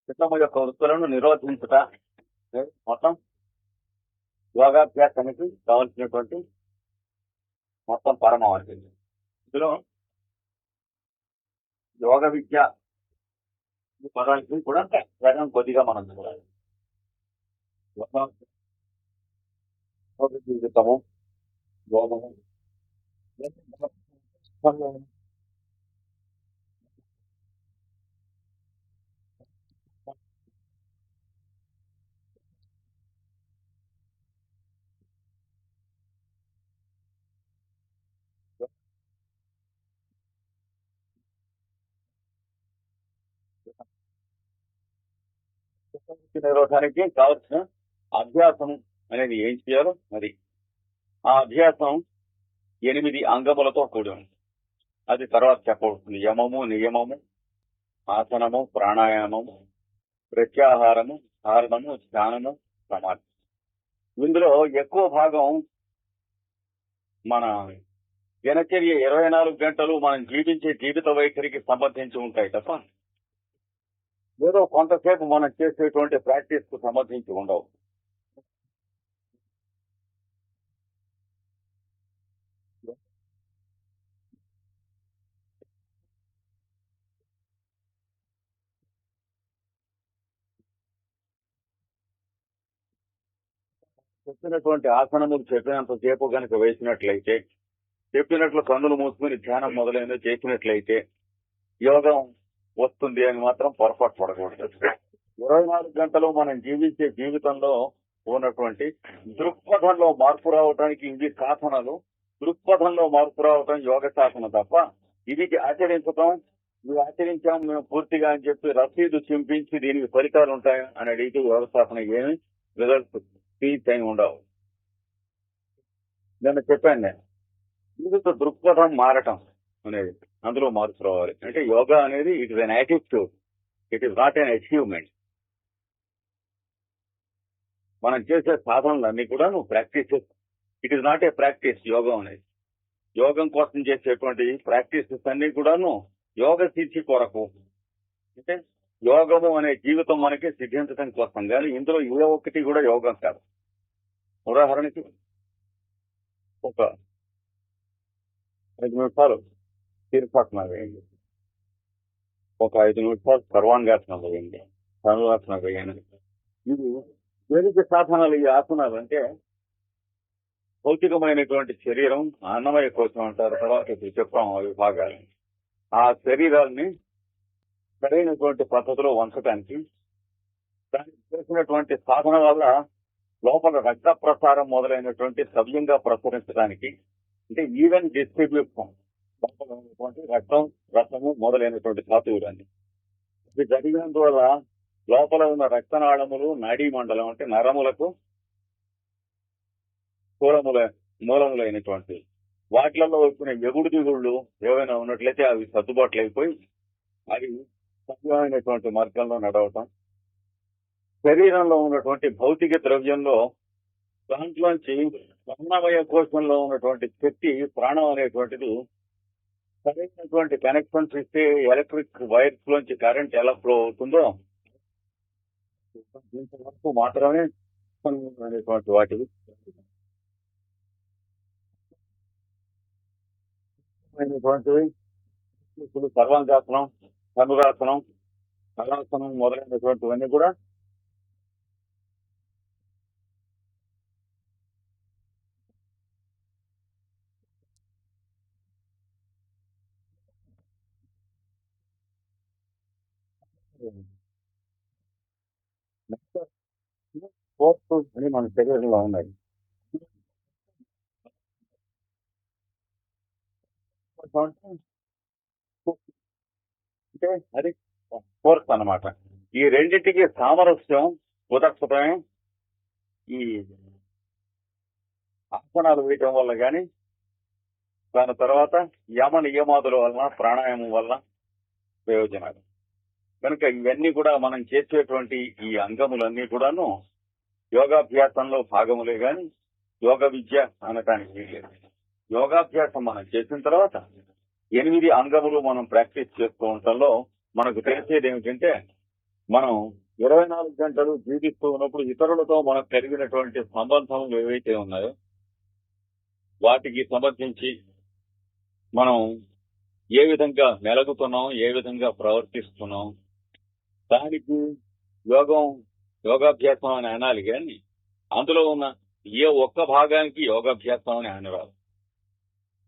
చిత్తము యొక్క వృత్తులను నిరోధించుట మొత్తం యోగాభ్యాసానికి కావాల్సినటువంటి మొత్తం పరమావధి. ఇందులో యోగ విద్య పదానికి కూడా సగం కొద్దిగా మనం చూడాలి. జీవితము యోగము నిరోధానికి కావలసిన అభ్యాసం అనేది ఏం చేయాలో మరి ఆ అభ్యాసం 8 అంగములతో కూడి ఉంది. అది తర్వాత చెప్పబడుతుంది. యమము, నియమము, ఆసనము, ప్రాణాయామము, ప్రత్యాహారము, ధారణము, ధ్యానము, సమాధి. ఇందులో ఎక్కువ భాగం మన దినచర్య 24 గంటలు మనం జీవించే జీవిత వైఖరికి సంబంధించి ఉంటాయి తప్ప ఏదో కొంతసేపు మనం చేసేటువంటి ప్రాక్టీస్ కు సంబంధించి ఉండవు. చెప్పినటువంటి ఆసనములు చెప్పినంతసేపు కనుక వేసినట్లయితే, చెప్పినట్లు కన్నులు మూసుకుని ధ్యానం మొదలైనది చేసినట్లయితే యోగం వస్తుంది అని మాత్రం పొరపాటు పడకూడదు. 24 గంటలు మనం జీవించే జీవితంలో ఉన్నటువంటి దృక్పథంలో మార్పు రావడానికి ఇవి సాధనలు. దృక్పథంలో మార్పు రావటం యోగ సాధన తప్ప ఇది ఆచరించడం, ఇవి ఆచరించాం మేము పూర్తిగా అని చెప్పి రసీదు చింపించి దీనికి ఫలితాలు ఉంటాయి అని అడిగితే యోగ సాధన ఏమి రిజల్ట్స్ పీస్ అని ఉండవు. నేను చెప్పాను, నేను జీవిత దృక్పథం మారటం అనేది అందులో మార్పు రావాలి. అంటే యోగా అనేది it is an attitude, it is not an achievement. మనం చేసే సాధనలన్నీ కూడా నువ్వు ప్రాక్టీస్ చేస్తావు. It is not a practice. యోగం అనేది యోగం కోసం చేసేటువంటి ప్రాక్టీసెస్ అన్ని కూడాను యోగ సిద్ధి కొరకు, అంటే యోగము అనే జీవితం మనకి సిద్ధించడం కోసం. కానీ ఇందులో ఏ ఒక్కటి కూడా యోగం కాదు. ఉదాహరణకి ఒక 5 నిమిషాలు శీర్షాసనం వేయండి, ఒక 5 నిమిషాలు సర్వాంగాసనం వేయండి, ధనురాసనం వేయండి. ఇది దేనికి సాధనాలు? ఈ ఆసనాలు అంటే భౌతికమైనటువంటి శరీరం, అన్నమయ కోశం అంటారు, తర్వాత చెప్పాం ఆ విభాగాలు. ఆ శరీరాన్ని సరైనటువంటి పద్ధతిలో వంచడానికి, దానికి చేసినటువంటి సాధన వల్ల లోపల రక్త ప్రసారం మొదలైనటువంటి సవ్యంగా ప్రసరించడానికి, అంటే ఈవెన్ డిస్ట్రిబ్యూషన్ లోపల ఉన్నటువంటి రక్తము మొదలైనటువంటి ధాతువులన్నీ ఇది జరిగినందువల్ల లోపల ఉన్న రక్తనాళములు, నాడీ మండలం అంటే నరములకు మూలములైనటువంటి వాటిలలో వచ్చిన ఎగుడు దిగుళ్ళు ఏవైనా ఉన్నట్లయితే అవి సర్దుబాట్లు అయిపోయి అవి సవ్యమైనటువంటి మార్గంలో నడవటం. శరీరంలో ఉన్నటువంటి భౌతిక ద్రవ్యంలో దాంట్లోంచి అన్నమయ కోశంలో ఉన్నటువంటి శక్తి, ప్రాణం అనేటువంటిది సరైనటువంటి కనెక్షన్స్ ఇస్తే ఎలక్ట్రిక్ వైర్స్ లోంచి కరెంట్ ఎలా ఫ్లో అవుతుందో ఇంతవరకు మాత్రమే అనేటువంటి వాటి ఇప్పుడు సర్వాంగాసనం, ధనురాసనం, హలాసనం మొదలైనటువంటివన్నీ కూడా ఫోర్స్ అని మన శరీరంలో ఉన్నాయి. అంటే అది ఫోర్స్ అన్నమాట. ఈ రెండింటికి సామరస్యం కుదర్చడమే ఈ ఆసనాలు వేయటం వల్ల కానీ, దాని తర్వాత యమ నియమాదుల వలన, ప్రాణాయామం వల్ల ప్రయోజనాలు. కనుక ఇవన్నీ కూడా మనం చేసేటువంటి ఈ అంగములన్నీ కూడాను యోగాభ్యాసంలో భాగములే గాని యోగ విద్య అనటానికి లేదు. యోగాభ్యాసం మనం చేసిన తర్వాత 8 అంగములు మనం ప్రాక్టీస్ చేస్తూ ఉండటంలో మనకు తెలిసేది ఏమిటంటే మనం 24 గంటలు జీవిస్తూ ఉన్నప్పుడు ఇతరులతో మనకు కలిగినటువంటి సంబంధములు ఏవైతే ఉన్నాయో వాటికి సంబంధించి మనం ఏ విధంగా మెలుగుతున్నాం, ఏ విధంగా ప్రవర్తిస్తున్నాం, దానికి యోగాభ్యాసం అని అనాలి కానీ అందులో ఉన్న ఏ ఒక్క భాగానికి యోగాభ్యాసం అని అనరాదు.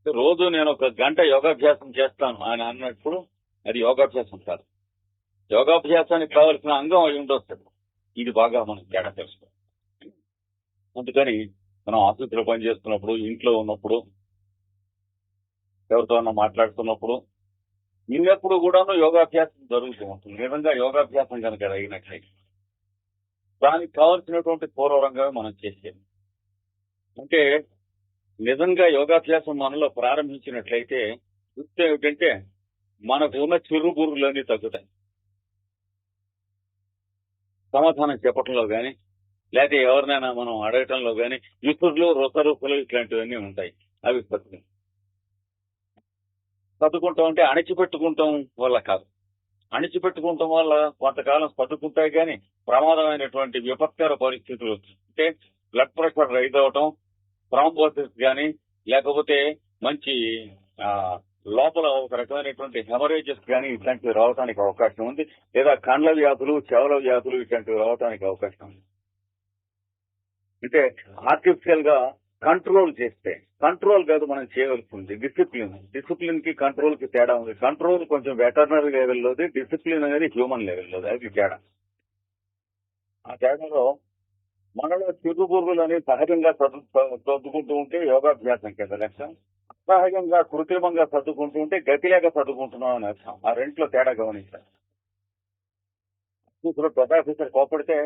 రోజు నేను 1 గంట యోగాభ్యాసం చేస్తాను అని అన్నప్పుడు అది యోగాభ్యాసం కాదు. యోగాభ్యాసానికి కావలసిన అంగం అయి ఉండొచ్చు. ఇది బాగా మనం తేడా తెలుసుకోవాలి. అందుకని మనం ఆసుపత్రిలో పనిచేస్తున్నప్పుడు, ఇంట్లో ఉన్నప్పుడు, ఎవరితో మాట్లాడుతున్నప్పుడు ఇన్నెప్పుడు కూడాను యోగాభ్యాసం జరుగుతూ ఉంటుంది. నిజంగా యోగాభ్యాసం కనుక అయినట్లయితే దానికి కావలసినటువంటి పూర్వరంగా మనం చేసేది. అంటే నిజంగా యోగాభ్యాసం మనలో ప్రారంభించినట్లయితే చూస్తే ఏమిటంటే మనకు ఉన్న చిరుబురులన్నీ తగ్గుతాయి. సమాధానం చెప్పటంలో కానీ లేకపోతే ఎవరినైనా మనం అడగటంలో కానీ విసురులు, రొసరూపులు ఇట్లాంటివన్నీ ఉంటాయి. అవి సర్దుకుంటాం అంటే అణిచిపెట్టుకుంటాం వల్ల కాదు. అణిచిపెట్టుకుంటాం వల్ల కొంతకాలం సర్దుకుంటాయి కానీ ప్రమాదమైనటువంటి విపత్కర పరిస్థితులు అంటే బ్లడ్ ప్రెషర్ రైజ్ అవటం, థ్రాంబోసిస్ కానీ లేకపోతే మంచి లోపల ఒక రకమైనటువంటి హెమరేజెస్ కానీ ఇట్లాంటివి రావడానికి అవకాశం ఉంది. లేదా కండ్ల వ్యాధులు, చెవుల వ్యాధులు ఇట్లాంటివి రావడానికి అవకాశం ఉంది. అంటే ఆర్టిఫిషియల్ గా కంట్రోల్ చేస్తే, కంట్రోల్ కాదు మనం చేయవలసింది డిసిప్లిన్ కి కంట్రోల్ కి తేడా ఉంది. కంట్రోల్ కొంచెం వెటర్నరీ లెవెల్లోది, డిసిప్లిన్ అనేది హ్యూమన్ లెవెల్లోది. అది తేడా. ఆ తేడాలో మనలో చిరుబురుగులు అనేది సహజంగా సర్దుకుంటూ ఉంటే యోగాభ్యాసం కింద లక్ష్యం, అసహజంగా కృత్రిమంగా సర్దుకుంటూ ఉంటే గతి లేక సర్దుకుంటున్నాం అని అర్థం. ఆ రెంట్లో తేడా గమనించాలి. ప్రొఫెసర్ కోపడితే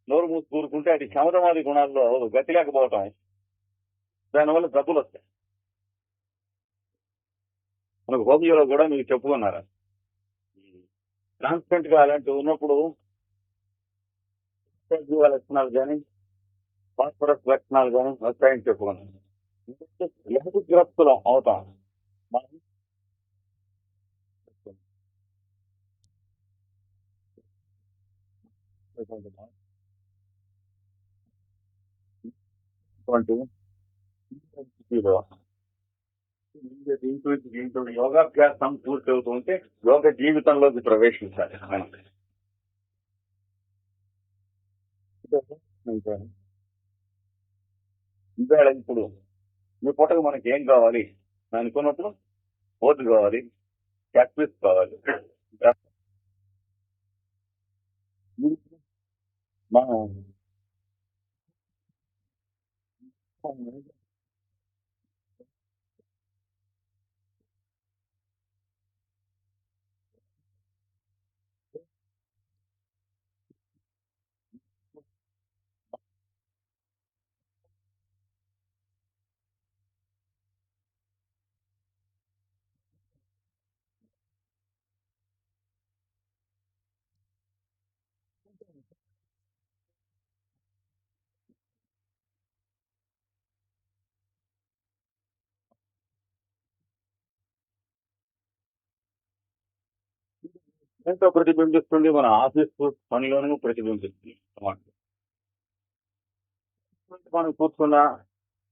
నోరు మూసి కూరుకుంటే అది క్షమతవాది గుణాల్లో గతి లేకపోవటం, దానివల్ల జబ్బులు వస్తాయి. మనకు హోమియోలో కూడా మీకు చెప్పుకున్నారా, కాన్స్టెంట్ గా అలాంటివి ఉన్నప్పుడు లక్షణాలు కానీ ఫాస్ఫరస్ లక్షణాలు కానీ వస్తాయని చెప్పుకున్నాను. గ్రస్తులం అవుతాం. దీంట్లో యోగాభ్యాసం పూర్తి అవుతూ ఉంటే యోగ జీవితంలోకి ప్రవేశించాలి. ఇవాళ ఇప్పుడు మీ పూటకు మనకి ఏం కావాలి అనుకున్నప్పుడు ఓటు కావాలి, ప్రాక్టీస్ కావాలి. మనం ఎంతో ప్రతిబింబిస్తుంది, మన ఆఫీస్ పనిలోనూ ప్రతిబింబిస్తుంది. మనం కూర్చున్నా,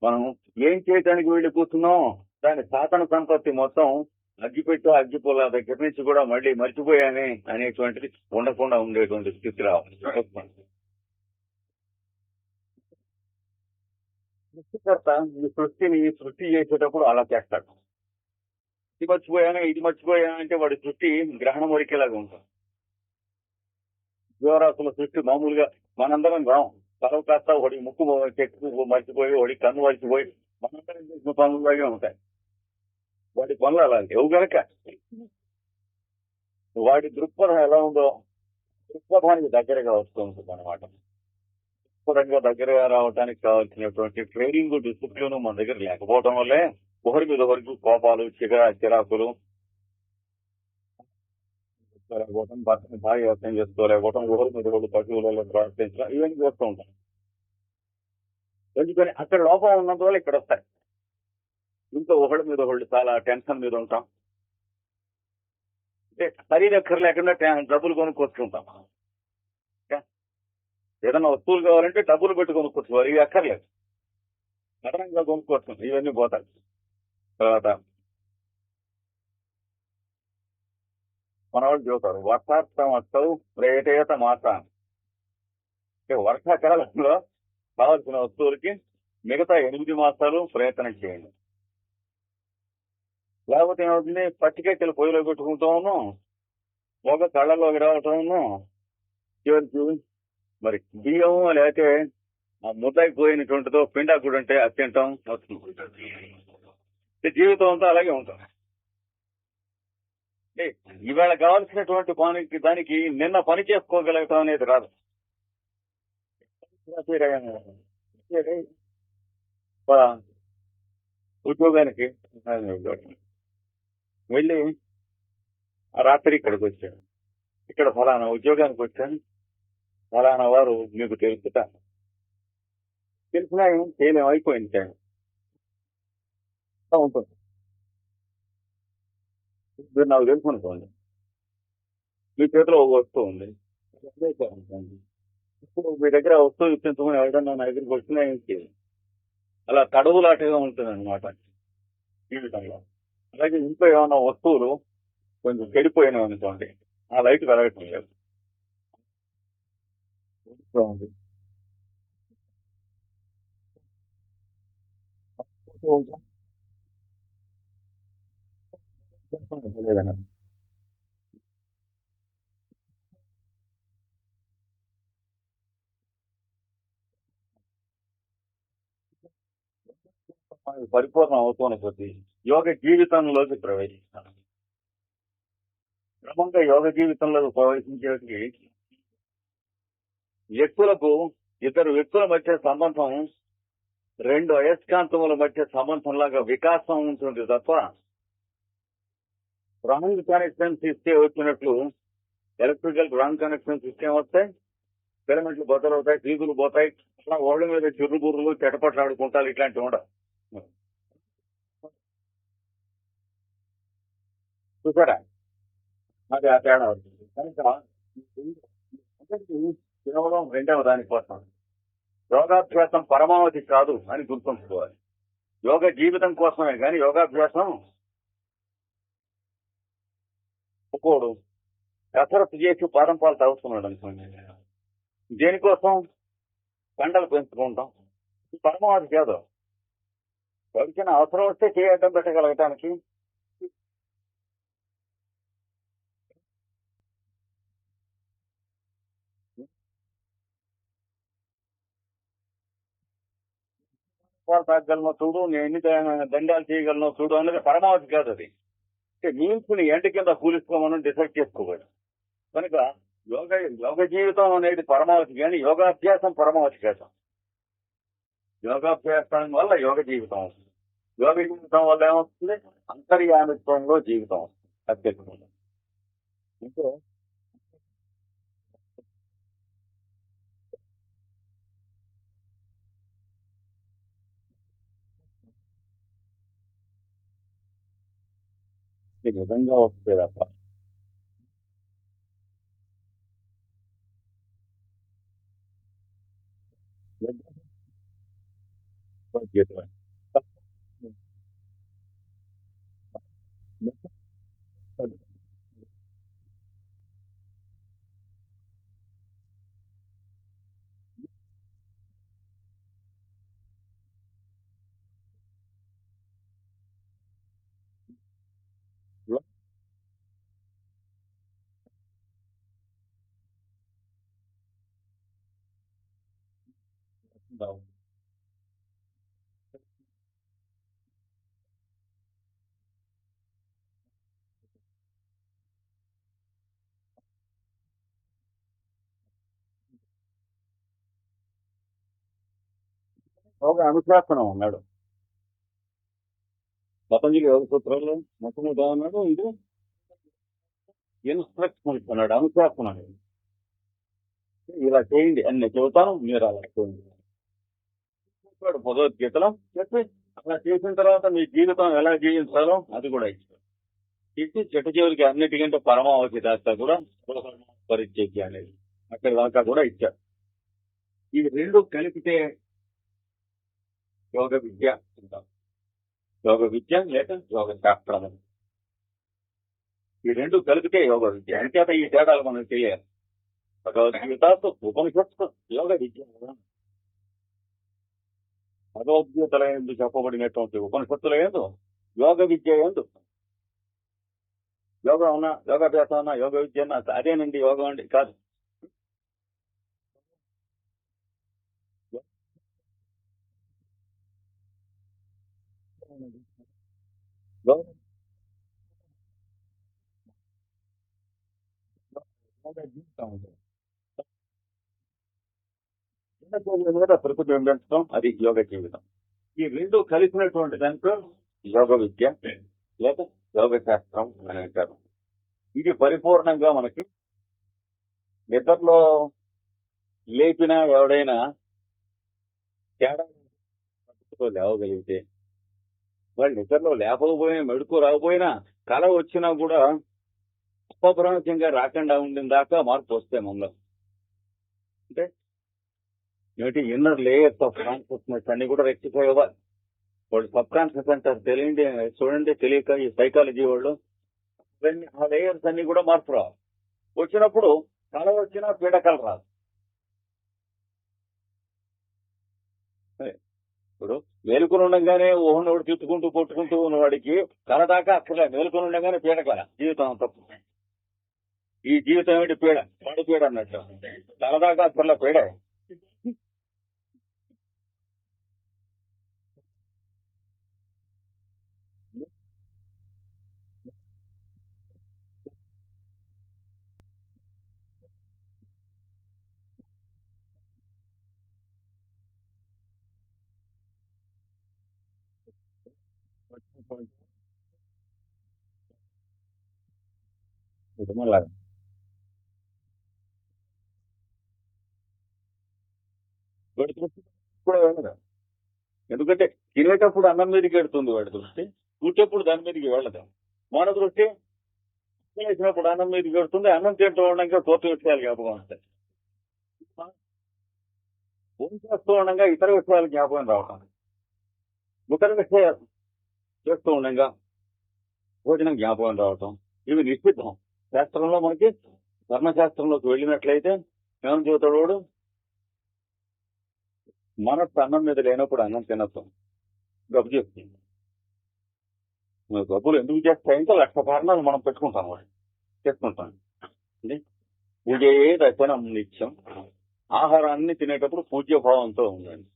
మనం ఏం చేయడానికి వెళ్ళి కూర్చున్నాం దాని సాధన సంపత్తి మొత్తం అగ్గిపుల్ల దగ్గర నుంచి కూడా మళ్ళీ మర్చిపోయానే అనేటువంటిది ఉండకుండా ఉండేటువంటి స్థితి రావాలి. సృష్టికర్త ఈ సృష్టి చేసేటప్పుడు అలా చేస్తాడు. ఇది మర్చిపోయాను అంటే వాడి సృష్టి గ్రహణం వరకేలాగా ఉంటుంది. జీవరాశుల సృష్టి మామూలుగా మనందరం రాం, తలవు కాస్త ఒకటి ముక్కు చెక్కు మర్చిపోయి, ఒకటి కన్ను మర్చిపోయి మనందరం చేసిన పనులాగే ఉంటాయి. వాడి పనులు అలా లేవు గనక వాడి దృక్పథం ఎలా ఉందో దృక్పథానికి దగ్గరగా వస్తూ ఉంటుంది అనమాట. దృక్పథంగా దగ్గరగా రావడానికి కావాల్సినటువంటి ట్రైనింగ్, డిసిప్లిన్ మన దగ్గర లేకపోవడం వల్లే ఒకరి మీద ఒకరికి కోపాలు, చిరాకులు, భర్తని భార్య వ్యక్తం చేసుకోలేకపోవడం, ఒకరి మీద ఒకరు పశువులలో ప్రవర్తించడం, ఇవన్నీ చేస్తూ ఉంటాం. ఎందుకని అక్కడ లోపం ఉన్నందువల్ల ఇక్కడ వస్తాయి. ఇంకా ఒకళ్ళ మీద ఒకళ్ళు చాలా టెన్షన్ మీద ఉంటాం. ఖరీదక్కర లేకుండా డబ్బులు కొనుక్కొచ్చుకుంటాం. ఏదైనా వస్తువులు కావాలంటే డబ్బులు పెట్టి కొనుక్కొచ్చుకోవాలి. ఇవి అక్కర్లేదు, అదనంగా కొనుక్కొచ్చుకుంటాం. ఇవన్నీ పోతాయి. తర్వాత మన వాళ్ళు చెబుతారు వర్షార్థమస్తౌ ప్రేటేత మాత. వర్షాకాలంలో కావాల్సిన వస్తువులకి మిగతా 8 మాసాలు ప్రయత్నం చేయండి. లేకపోతే ఏమవుతుంది, పచ్చికెక్కలు పొయ్యిలో పెట్టుకుంటాము, పొగ కళ్ళలోకి రావటము, చివరికి మరి బియ్యం లేకపోతే ముద్దైపోయినటువంటిదో పిండాకుడు అంటే అది తింటాం వస్తుంది. జీవితం అంతా అలాగే ఉంటాం. ఇవాళ కావాల్సినటువంటి పనికి దానికి నిన్న పని చేసుకోగలగటం అనేది రాదు. ఉద్యోగానికి వెళ్ళి రాత్రి ఇక్కడికి వచ్చాను, ఇక్కడ ఫలానా ఉద్యోగానికి వచ్చాను, ఫలానా వారు మీకు తెలుసుట, తెలిసినా ఏం చేయలేం, అయిపోయింది టైం ఉంటుంది. మీరు నాకు తెలుసు అనుకోండి, మీ చేతిలో ఒక వస్తువు ఉంది, ఇప్పుడు మీ దగ్గర వస్తువు ఇప్పించుకుని ఎవరైనా నా దగ్గరికి వచ్చినా ఏం చేయాలి, అలా తడవులాటగా ఉంటుంది అనమాట జీవితంలో. అలాగే ఇంట్లో ఏమైనా వస్తువులు కొంచెం చెడిపోయినాయి అనుకోండి, ఆ లైట్ వెలగటం లేదు. పరిపూర్ణం అవుతున్న కొద్దీ యోగ జీవితంలోకి ప్రవేశిస్తాను. క్రమంగా యోగ జీవితంలోకి ప్రవేశించేటికి వ్యక్తులకు, ఇద్దరు వ్యక్తుల మధ్య సంబంధం 2 అయస్కాంతముల మధ్య సంబంధంలాగా వికాసం ఉంటుంది తప్ప రాంగ్ కనెక్షన్స్ ఇస్తే వచ్చినట్లు ఎలక్ట్రికల్ రాంగ్ కనెక్షన్స్ ఇస్తే వస్తాయి, ఫిలమెంట్లు బద్దలవుతాయి, తీగులు పోతాయి, అట్లా ఓళ్ళ మీద చిరుబుర్రులు చెటపట్లు ఆడుకుంటారు, ఇట్లాంటివి ఉండవు. చూసారా, అది ఆ తేడా అవుతుంది. కనుక కేవలం 2వ దానికోసం యోగాభ్యాసం పరమావధి కాదు అని గుర్తుంచుకోవాలి. యోగ జీవితం కోసమే కానీ యోగాభ్యాసం ఒక్కోడు కసరత్తు చేసి పాదం పాలు తాగుతున్నాడు అనుకోండి, దేనికోసం కండలు పెంచుకుంటాం, పరమావధి కాదు. ఎవరికైనా అవసరం వస్తే చేయటం పెట్టగలగటానికి పాలు తాగగలను చూడు, నేను ఎన్ని దండాలు చేయగలను చూడు అనేది పరమావధి కాదు. అది మీల్స్ని ఎండ కింద కూలిసుకోమని డిసైడ్ చేసుకోవాలి. కనుక యోగ జీవితం అనేది పరమావధి కానీ యోగాభ్యాసం పరమావధి కాదు. యోగాభ్యాసం వల్ల యోగ జీవితం వస్తుంది. యోగ జీవితం వల్ల ఏమవుతుంది, అంతర్యామిత్వంలో జీవితం వస్తుంది. అత్యధికంగా అంటే ఈ విధంగా వస్తే తప్ప జీవితం యోగ అనుశాసనం ఉన్నాడు. పతంజలి యోగ సూత్రాల్లో మొట్టమొదటి ఉన్నాడు, ఇది ఇన్స్ట్రక్షన్ ఇస్తున్నాడు, అనుశాసనం. ఇలా చేయండి అని నేను చెబుతాను, మీరు అలా చేయండి. భగవద్గీతలో చెప్పి అలా చేసిన తర్వాత మీ జీవితం ఎలా జీవించాలో అది కూడా ఇచ్చాడు. ఇటు చెట్టు చివరికి అన్నిటికంటే పరమావధి దాకా కూడా పరిచయ అనేది అక్కడ దాకా కూడా ఇచ్చారు. ఇవి రెండు కలిపితే యోగ విద్య అంటాం. యోగ విద్య లేక యోగ శాస్త్రం. ఈ రెండు కలిపితే యోగ విద్య. అంచేత ఈ తేడాలు మనకు తెలియాలి. భగవద్గీత ఉపనిషత్తు యోగ విద్య. భగవద్గీతల ఎందు చెప్పబడినటువంటి ఉపనిషత్తుల ఎందు యోగ విద్య ఎందు యోగా ఉన్నా యోగాభ్యాసం ఉన్నా యోగ విద్య అన్నా అదేనండి యోగం అండి కాదు. మీద ప్రతిబింబించడం అది యోగ జీవితం. ఈ రెండు కలిసినటువంటి దాంట్లో యోగ విద్య లేక యోగ శాస్త్రం అని అంటారు. ఇది పరిపూర్ణంగా మనకి నిద్రలో లేపినా ఎవడైనా తేడా లేవగలిగితే వాళ్ళు నిద్రలో లేకపోయినా మెడుకు రాకపోయినా కళ వచ్చినా కూడా అపభ్రంశంగా రాకుండా ఉండిన దాకా మార్పు వస్తే మనలో అంటే ఏమిటి ఇన్నర్ లేయర్స్ ఆఫ్ కాన్షియస్నెస్ అన్ని కూడా రెక్టిఫై అవ్వాలి. వాళ్ళు సబ్ కాన్షియస్ అంటారు తెలియండి చూడండి తెలియక ఈ సైకాలజీ వాళ్ళు ఆ లేయర్స్ అన్ని కూడా మార్పు రావాలి. వచ్చినప్పుడు కళ వచ్చినా పీడకల రాదు. ఇప్పుడు మేలుకొని ఉండగానే ఊహనోడు తిట్టుకుంటూ కొట్టుకుంటూ ఉన్నవాడికి కళ దాకా అక్కడ మేలుకొని ఉండగానే పీడకల జీవితం తప్పు. ఈ జీవితం ఏమిటి పీడ పడు పీడ అన్నట్టు కళ దాకా అక్కడ పీడ. కూడా వెళ్ళదు. ఎందుకంటే తినేటప్పుడు అన్నం మీదకి వెడుతుంది వాడి దృష్టి, కూర్చేప్పుడు దాని మీదకి వెళ్ళదు. మన దృష్టి వేసినప్పుడు అన్నం మీదకి వెడుతుంది, అన్నం తింటూ ఉండగా పూర్తి విషయాలు జ్ఞాపకం వస్తాయి. ఫోన్ చేస్తూ ఉండగా ఇతర విషయాలు జ్ఞాపకం రావటం, ఇతర విషయాలు చేస్తూ ఉండగా భోజనం జ్ఞాపకం రావటం ఇవి నిశ్చితం. శాస్త్రంలో మనకి ధర్మశాస్త్రంలోకి వెళ్ళినట్లయితే ఏమని చెబుతాడు వాడు, మనస్సు అన్నం మీద లేనప్పుడు అన్నం తినొద్దు, గబ్బు చేస్తుంది. గబ్బులు ఎందుకు చేస్తాయంటే 1,00,000 కారణాలు మనం పెట్టుకుంటాం, వాడు చేసుకుంటాం. పూజయే దర్శనం నిత్యం. ఆహారాన్ని తినేటప్పుడు పూజ్యభావంతో ఉండండి.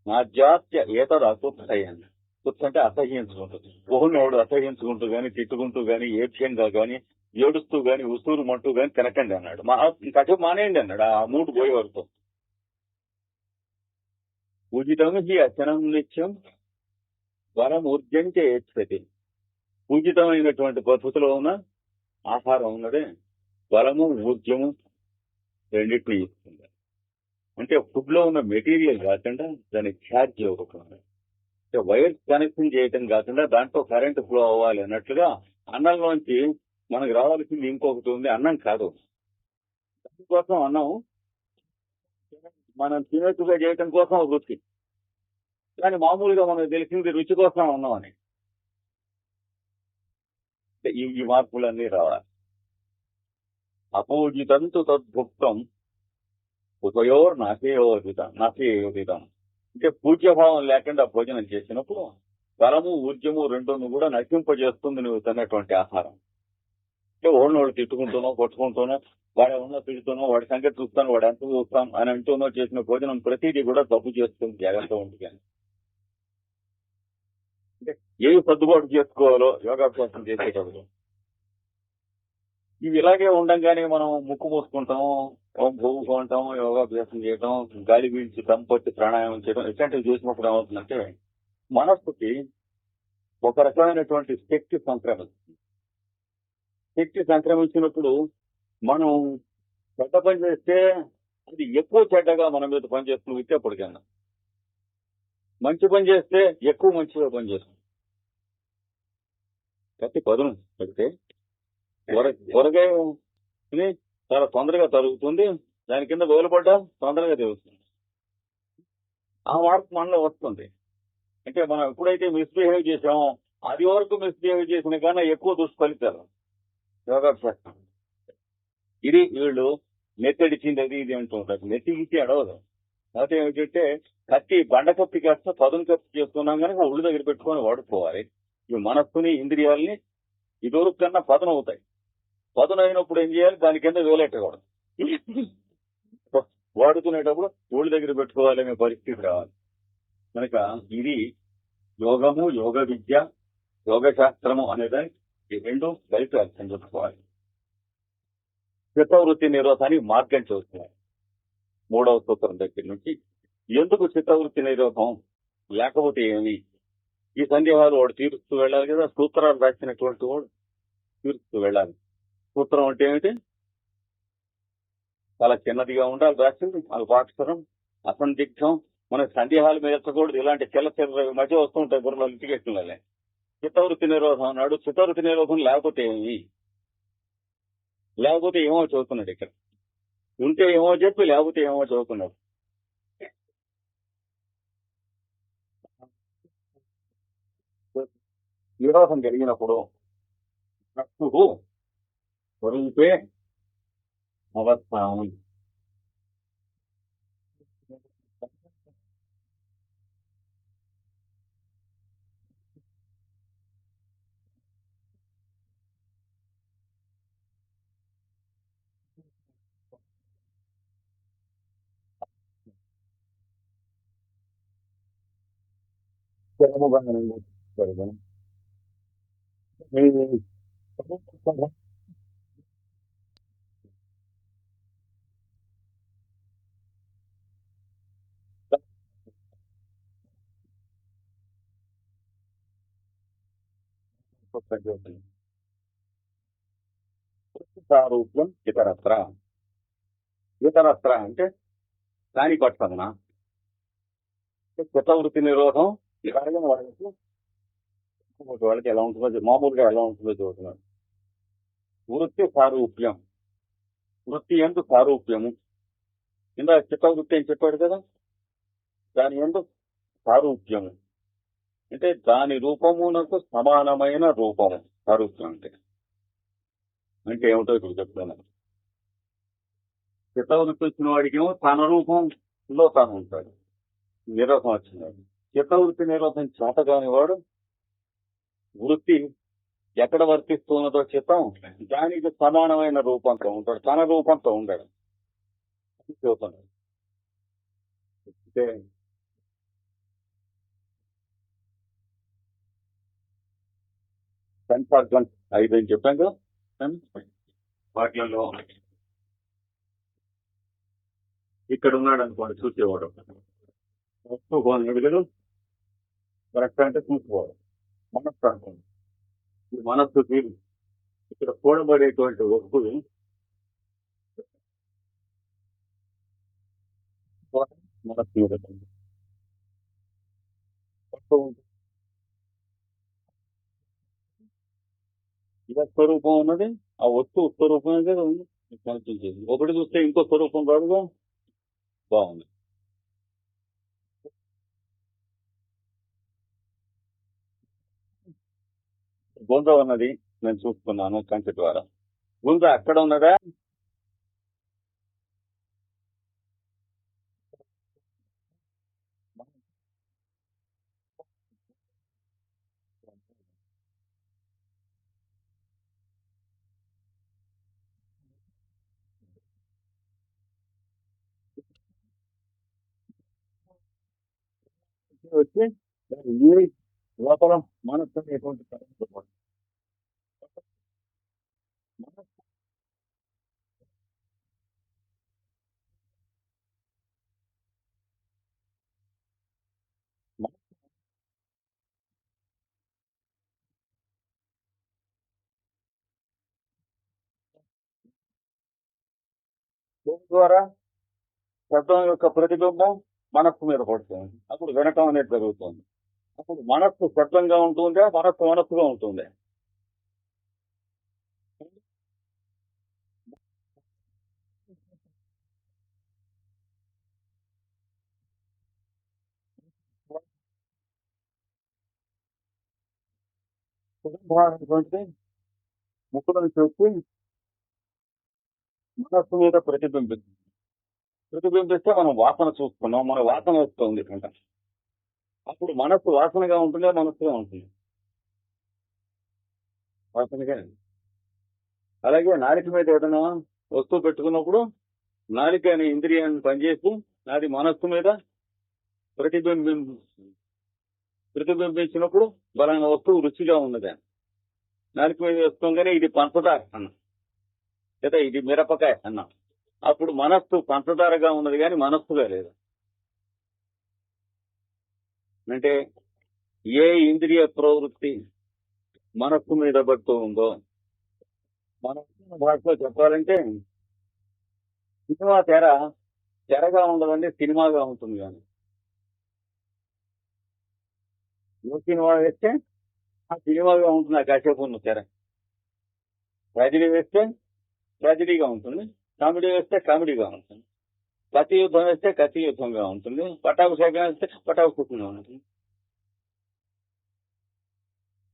నా జాత్య ఏతడు అతుత్సయండి. తుత్స అంటే అసహ్యించుకుంటుంది. ఓహునోడు అసహ్యించుకుంటూ గాని తిట్టుకుంటూ గాని ఏడ్యంగా గాని ఏడుస్తూ గాని ఉసూరు మంటూ గాని తినకండి అన్నాడు. కాసేపు మానేయండి అన్నాడు ఆ మూడు పోయే వరకు. పూజితం హి అచనం నిత్యం వరం ఊర్జంచే ఏచ్చతి. పూజితమైనటువంటి పద్ధతిలో ఉన్న ఆహారం ఉన్నదే బలము ఊర్జము రెండింటినీ ఇస్తుంది. అంటే ఫుడ్ లో ఉన్న మెటీరియల్ కాకుండా దాని ఛార్జ్ ఇవ్వకుండా, అంటే వైర్స్ కనెక్షన్ చేయటం కాకుండా దాంట్లో కరెంట్ ఫ్లో అవ్వాలి అన్నట్లుగా అన్నంలోంచి మనకు రావాల్సింది ఇంకొకటి ఉంది, అన్నం కాదు. దానికోసం అన్నం మనం తినేట్టుగా చేయటం కోసం వృత్తి, కానీ మామూలుగా మనకు తెలిసింది రుచి కోసం అన్నం అని. ఈ మార్పులన్నీ రావాలి. అపూజితంతు తద్భుక్తం ఉపయోర్ నాశయోదితం. అంటే పూజ్యభావం లేకుండా భోజనం చేసినప్పుడు బలము ఊర్జము రెండును కూడా నశింపజేస్తుంది నువ్వు తిన్నటువంటి ఆహారం. అంటే ఓడినోడు తిట్టుకుంటూనో కొట్టుకుంటూనో వాడే ఉన్న తిడుతూనో వాడి సంగతి చూస్తాను వాడు ఎంత చూస్తాను అని అంటూనో చేసిన భోజనం ప్రతిదీ కూడా తప్పు చేస్తుంది జాగ్రత్త ఉంటుంది. అంటే ఏవి సర్దుబాటు చేసుకోవాలో యోగాభ్యాసం చేసేటప్పుడు ఇవి ఇలాగే ఉండంగానే మనం ముక్కు మూసుకుంటాం, ఓం భూము అంటాం, యోగాభ్యాసం చేయటం, గాలి పీల్చి దంపట్టి ప్రాణాయామం చేయడం ఇట్లాంటివి చేసినప్పుడు ఏమవుతుందంటే మనస్సుకి ఒక రకమైనటువంటి శక్తి సంక్రమిస్తుంది. శక్తి సంక్రమించినప్పుడు మనం చెడ్డ పని చేస్తే అది ఎక్కువ చెడ్డగా మన మీద పనిచేస్తుంది విత్తేప్పటికన్నా. మంచి పని చేస్తే ఎక్కువ మంచిగా పనిచేస్తుంది. కత్తి పదును పెడితే కూరగాయ చాలా తొందరగా తరుగుతుంది, దాని కింద వేలుపడ్డా తొందరగా తెలుస్తుంది. ఆ మార్పు మనలో వస్తుంది. అంటే మనం ఎప్పుడైతే మిస్బిహేవ్ చేసామో అది వరకు మిస్బిహేవ్ చేసిన కన్నా ఎక్కువ దుష్ఫలితాలు యోగాభ్యాసం. ఇది వీళ్ళు నెత్తడిచింది అది ఇది అంటూ ఉంటారు. నెత్తికి అడవదు. అయితే ఏమిటంటే కత్తి బండ కత్తి కాస్త పదును కత్తి చేస్తున్నాం కనుక ఒళ్ళు దగ్గర పెట్టుకొని వాడుకోవాలి. ఈ మనస్సుని ఇంద్రియాలని ఇదివరకు కన్నా పదన అవుతాయి. పదును అయినప్పుడు ఏం చేయాలి, దాని కింద వేలెట్టకూడదు. వాడుకునేటప్పుడు ఒళ్ళు దగ్గర పెట్టుకోవాలనే పరిస్థితి రావాలి. కనుక ఇది యోగము, యోగ విద్య, యోగ శాస్త్రము అనేదాన్ని ఈ రెండు కలిపి అర్థం చేసుకోవాలి. చిత్తవృత్తి నిరోధానికి మార్గం చూస్తున్నారు 3వ సూత్రం దగ్గర నుంచి. ఎందుకు చిత్తవృత్తి నిరోధం, లేకపోతే ఏమి, ఈ సందేహాలు వాడు తీరుస్తూ వెళ్ళాలి కదా. సూత్రాలు రాసినటువంటి వాడు తీరుస్తూ వెళ్ళాలి. సూత్రం అంటే ఏమిటి, చాలా చిన్నదిగా ఉండాలి రాసింది, అల్పాక్షరం, అసందిగ్ధం, మన సందేహాలు మెచ్చకూడదు. ఇలాంటి చిల్ల మధ్య వస్తూ ఉంటాయి బుర్రలో లిటిగేషన్లే. చిత్తవృత్తి నిరోధం అన్నాడు. చిత్తవృత్తి నిరోధం లేకపోతే ఏమి, లేకపోతే ఏమో చదువుతున్నాడు. ఇక్కడ ఉంటే ఏమో చెప్పి, లేకపోతే ఏమో చదువుతున్నాడు. నిరోధం జరిగినప్పుడు స్వరూపే అవస్థానం. సారూప్యం ఇతరత్ర. ఇతరత్ర అంటే దాని పట్టదన. చిత్తవృత్తి నిరోధం ఇలాగే వాళ్ళకి ఎలా ఉంటుందో, మామూలుగా ఎలా ఉంటుందో చూస్తున్నాడు. వృత్తి సారూప్యం, వృత్తి ఎందు సారూప్యము. ఇందాక చిత్తవృత్తి అని చెప్పాడు కదా, దాని ఎందు సారూప్యము అంటే దాని రూపమునకు సమానమైన రూపము. సారూప్యం అంటే అంటే ఏమిటో ఇప్పుడు చెప్తున్నాను. చిత్తవృత్తి వచ్చిన వాడికేమో తన రూపంలో తాను ఉంటాడు. నిరోధం వచ్చినాడు. చిత్తవృత్తి నిరోధం చేతగాని వాడు వృత్తి ఎక్కడ వర్తిస్తున్నదో చిత్తం దానికి సమానమైన రూపంతో ఉంటాడు, తన రూపంతో ఉంటాడు. చెబుతున్నాడు. సెన్సార్గన్స్ 5 అని చెప్పాం కదా. వాటిలలో ఇక్కడ ఉన్నాడు అనుకోండి చూసేవాడు. వస్తువు కరెక్ట్ అంటే చూసుకోవాలి. మనస్సు అనుకోండి, ఈ మనస్సుకి ఇక్కడ కూడబడేటువంటి వస్తువు మనస్సు ఇలా స్వరూపం ఉన్నది, ఆ వస్తువు స్వరూపం అనేది ఉంది. ఒకటి చూస్తే ఇంకో స్వరూపం కాదుగా. బాగుంది. గుంజ ఉన్నది, నేను చూసుకున్నాను కంటి ద్వారా. గుంజ అక్కడ ఉన్నదా, వచ్చి లోపల మనస్సు ఎటువంటి ద్వారా శబ్దం యొక్క ప్రతిబింబం మనస్సు మీద పడుతుంది. అప్పుడు వినటం అనేది జరుగుతుంది. అప్పుడు మనస్సు శబ్దంగా ఉంటుందా, మనస్సుగా ఉంటుంది. సుగంధమైనటువంటి ముక్కులను చెప్పి మనస్సు మీద ప్రతిబింబిస్తుంది. ప్రతిబింబిస్తే మనం వాసన చూస్తున్నాం, మన వాసన వస్తుంది కంట. అప్పుడు మనస్సు వాసనగా ఉంటుందా, మనస్సుగా ఉంటుంది? వాసనగా. అలాగే నాలుక మీద ఏదైనా వస్తువు పెట్టుకున్నప్పుడు నాలుక అనే ఇంద్రియాన్ని పనిచేసి అది మనస్సు మీద ప్రతిబింబించినప్పుడు బలమైన వస్తువు రుచిగా ఉన్నది. నాలుక మీద వస్తుందనే ఇది పంచదార అన్నా, లేదా ఇది మిరపకాయ అన్నా. అప్పుడు మనస్సు పంచదారగా ఉన్నది కానీ మనస్సుగా లేదు. అంటే ఏ ఇంద్రియ ప్రవృత్తి మనస్సు మీద పడుతూ ఉందో, మనస్సు భాషలో చెప్పాలంటే సినిమా తెరగా ఉండదండి, సినిమాగా ఉంటుంది. కానీ ఏ సినిమా వేస్తే ఆ సినిమాగా ఉంటుంది, ఆ కాసేపు ఉన్న తెర. ట్రాజడీ వేస్తే ట్రాజడీగా ఉంటుంది, కామెడీ వేస్తే కామెడీగా ఉంటుంది, కత్తి యుద్ధం వేస్తే కత్తి యుద్ధంగా ఉంటుంది, పటాభిషేకం వేస్తే పటాభిషేకంగా ఉంటుంది.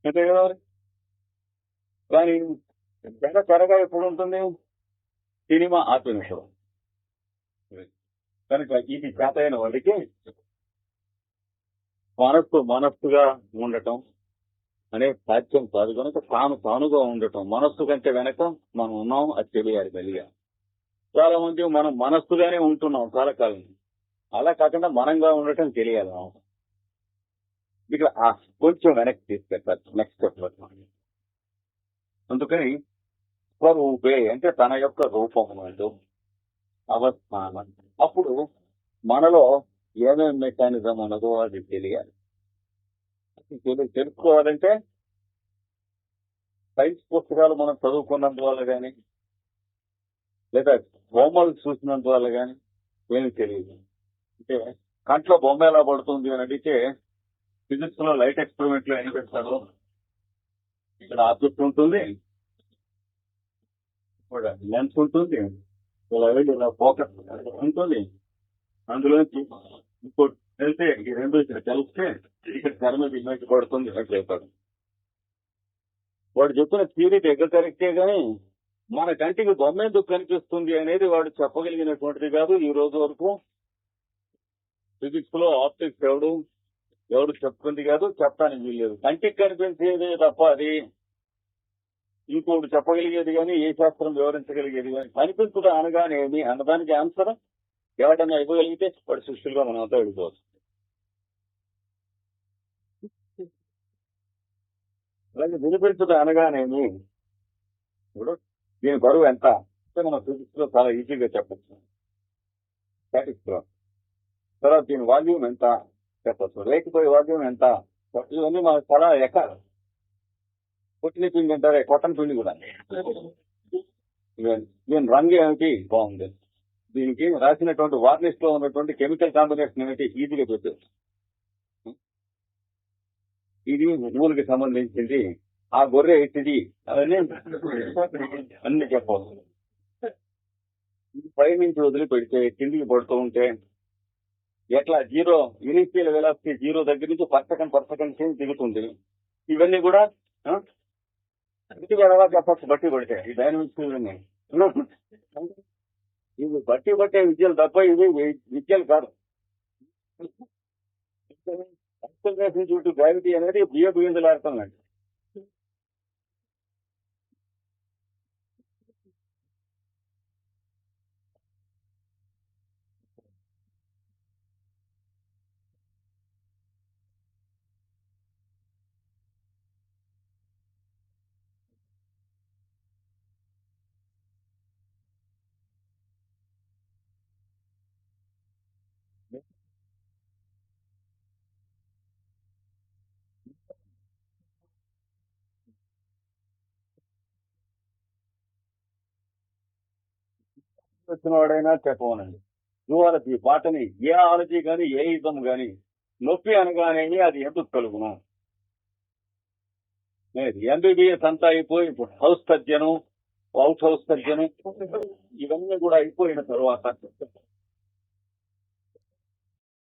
అంతే కదా మరి. కానీ తెరగా ఎప్పుడు ఉంటుంది? సినిమా ఆత్మనిషం. కనుక ఇది చేత అయిన వాడికి మనస్సుగా ఉండటం అనే సాధ్యం కాదు. కనుక తానుగా ఉండటం, మనస్సు కంటే వెనక మనం ఉన్నాం, అది తెలియాలి కలిగా. చాలా మంది మనం మనస్సుగానే ఉంటున్నాం చాలా కాలం. అలా కాకుండా మనంగా ఉండటం తెలియాలి. ఇక్కడ కొంచెం వెనక్కి తీసుకెళ్తారు నెక్స్ట్ స్టెప్. అందుకని స్వరూపే అంటే తన యొక్క రూపం అవస్థానం. అప్పుడు మనలో ఏమేమి మెకానిజం ఉన్నదో అది తెలియాలి. తెలుసుకోవాలంటే సైన్స్ పుస్తకాలు మనం చదువుకున్నందువల్ల కానీ, లేదా బొమ్మలు చూసినందువల్ల కానీ ఏమి తెలియదు. అంటే కంట్లో బొమ్మ ఎలా పడుతుంది అని అడిగితే ఫిజిక్స్ లో లైట్ ఎక్స్పెరిమెంట్ లో ఏం పెడతారు? ఇక్కడ ఆబ్జెక్ట్ ఉంటుంది, లెన్స్ ఉంటుంది, ఇలా ఫోకస్ ఉంటుంది, అందులోంచి ఇంకోటి వెళ్తే ఈ రెండు ఇక్కడ కలిస్తే ఇక్కడ తెర మీద ఇమేజ్ పడుతుంది అని చెప్పాడు. వాడు చెప్పిన థియరీ దగ్గర కరెక్టే కానీ మన కంటికి బొమ్మ ఎందుకు కనిపిస్తుంది అనేది వాడు చెప్పగలిగినటువంటిది కాదు ఈ రోజు వరకు. ఫిజిక్స్ లో ఆప్టిక్స్ ఎవడు చెప్పుకుంది కాదు, చెప్తానికి వీల్లేదు. కంటికి కనిపించేదే తప్ప అది ఇంకోటి చెప్పగలిగేది కానీ ఏ శాస్త్రం వివరించగలిగేది కానీ. కనిపించడం అనగానేమి అన్నదానికి ఆన్సర్ ఎవడన్నా ఇవ్వగలిగితే వాడు సృష్టిలో మనం అంతా వెళ్ళిపోవచ్చు. అలాగే వినిపించడం అనగానేమి, ఇప్పుడు దీని బరువు ఎంత అంటే మనం ఫిజిక్స్ లో చాలా ఈజీగా చెప్పచ్చు, స్టాటిక్స్ లో. తర్వాత దీని వాల్యూమ్ ఎంత చెప్పచ్చు, రేకిపోయే వాల్యూమ్ ఎంత, ఇవన్నీ మనకు చాలా ఎక్కాలి. కొట్టిన పిండి అంటారే, కొట్టని పిండి కూడా. దీని రంగు ఏమిటి బాగుంది, దీనికి రాసినటువంటి వార్నిష్ లో ఉన్నటువంటి కెమికల్ కాంబినేషన్ ఏమిటి ఈజీగా పెట్టచ్చు. ఇది నూనెకి సంబంధించింది, ఆ గొర్రె ఎట్టిది, అవన్నీ అన్ని చెప్పవచ్చు. పై నుంచి వదిలిపెడితే కిందికి పడుతూ ఉంటే ఎట్లా ఇనీషియల్ వెలాసిటీ 0 దగ్గర నుంచి పర్సెకండ్ దిగుతుంది. ఇవన్నీ కూడా ఎలా చెప్పచ్చు బట్టి పడితే ఈ డైనమిక్స్ ఇవన్నీ. ఇవి బట్టి పట్టే విద్యలు తప్ప ఇవి విద్యలు కాదు. చుట్టూ గ్రావిటీ అనేది బియ్యలు ఆడుతున్నాడు. వచ్చిన వాడైనా చెప్పవనండి. జువాలజీ, బాటనీ, ఏ ఆలజీ కానీ ఏ యుద్ధం కానీ నొప్పి అనగానే అది ఎందుకు కలుగును? ఎంబీబీఎస్ అంతా అయిపోయి house surgeon, out house surgeon, ఇవన్నీ కూడా అయిపోయిన తర్వాత